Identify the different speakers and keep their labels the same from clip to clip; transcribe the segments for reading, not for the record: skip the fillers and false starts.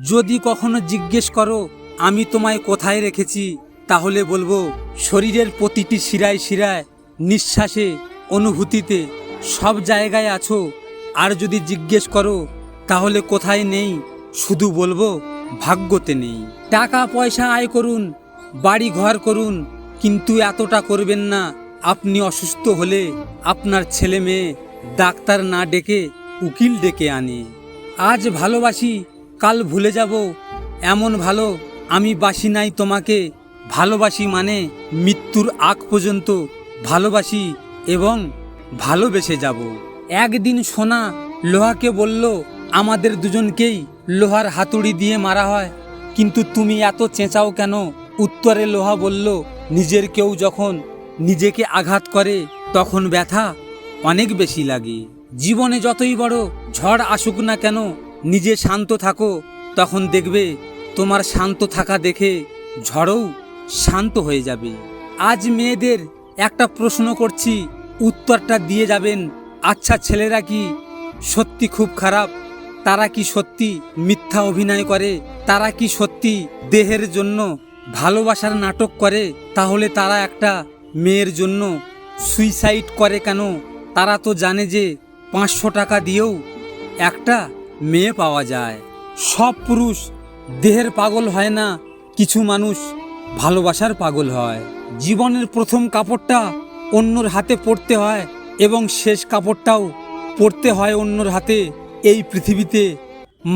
Speaker 1: যদি কখনো জিজ্ঞেস করো আমি তোমায় কোথায় রেখেছি, তাহলে বলবো শরীরের প্রতিটি শিরায় শিরায়, নিঃশ্বাসে, অনুভূতিতে, সব জায়গায় আছো। আর যদি জিজ্ঞেস করো তাহলে কোথায় নেই, শুধু বলবো ভাগ্যতে নেই। টাকা পয়সা আয় করুন, বাড়ি ঘর করুন, কিন্তু এতটা করবেন না আপনি অসুস্থ হলে আপনার ছেলে মেয়ে ডাক্তার না ডেকে উকিল ডেকে আনে। আজ ভালোবাসি, কাল ভুলে যাব, এমন ভালো আমি বাসি নাই তোমাকে। ভালোবাসি মানে মৃত্যুর আগ পর্যন্ত ভালোবাসি এবং ভালোবেসে যাব। একদিন সোনা লোহাকে বলল আমাদের দুজনকেই লোহার হাতুড়ি দিয়ে মারা হয়, কিন্তু তুমি এত চেঁচাও কেন? উত্তরে লোহা বলল নিজের কেউ যখন নিজেকে আঘাত করে তখন ব্যথা অনেক বেশি লাগে। জীবনে যতই বড় ঝড় আসুক না কেন, নিজে শান্ত থাকো, তখন দেখবে তোমার শান্ত থাকা দেখে ঝড়ও শান্ত হয়ে যাবে। আজ মেয়েদের একটা প্রশ্ন করছি, উত্তরটা দিয়ে যাবেন। আচ্ছা, ছেলেরা কি সত্যি খুব খারাপ? তারা কি সত্যি মিথ্যা অভিনয় করে? তারা কি সত্যি দেহের জন্য ভালোবাসার নাটক করে? তাহলে তারা একটা মেয়ের জন্য সুইসাইড করে কেন? তারা তো জানে যে 500 টাকা দিয়েও একটা মেয়ে পাওয়া যায়। সব পুরুষ দেহের পাগল হয় না, কিছু মানুষ ভালোবাসার পাগল হয়। জীবনের প্রথম কাপড়টা অন্যর হাতে পরতে হয় এবং শেষ কাপড়টাও পরতে হয় অন্যর হাতে। এই পৃথিবীতে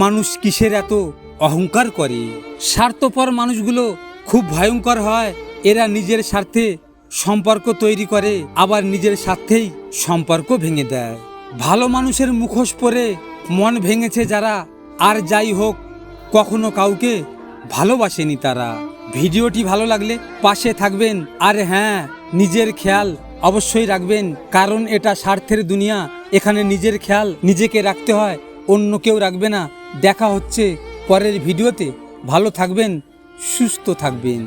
Speaker 1: মানুষ কিসের এত অহংকার করে? স্বার্থপর মানুষগুলো খুব ভয়ঙ্কর হয়। এরা নিজের স্বার্থে সম্পর্ক তৈরি করে, আবার নিজের স্বার্থেই সম্পর্ক ভেঙে দেয়। ভালো মানুষের মুখোশ পরে মন ভেঙেছে যারা, আর যাই হোক কখনো কাউকে ভালোবাসেনি তারা। ভিডিওটি ভালো লাগলে পাশে থাকবেন, আর হ্যাঁ, নিজের খেয়াল অবশ্যই রাখবেন, কারণ এটা স্বার্থের দুনিয়া। এখানে নিজের খেয়াল নিজেকে রাখতে হয়, অন্য কেউ রাখবে না। দেখা হচ্ছে পরের ভিডিওতে। ভালো থাকবেন, সুস্থ থাকবেন।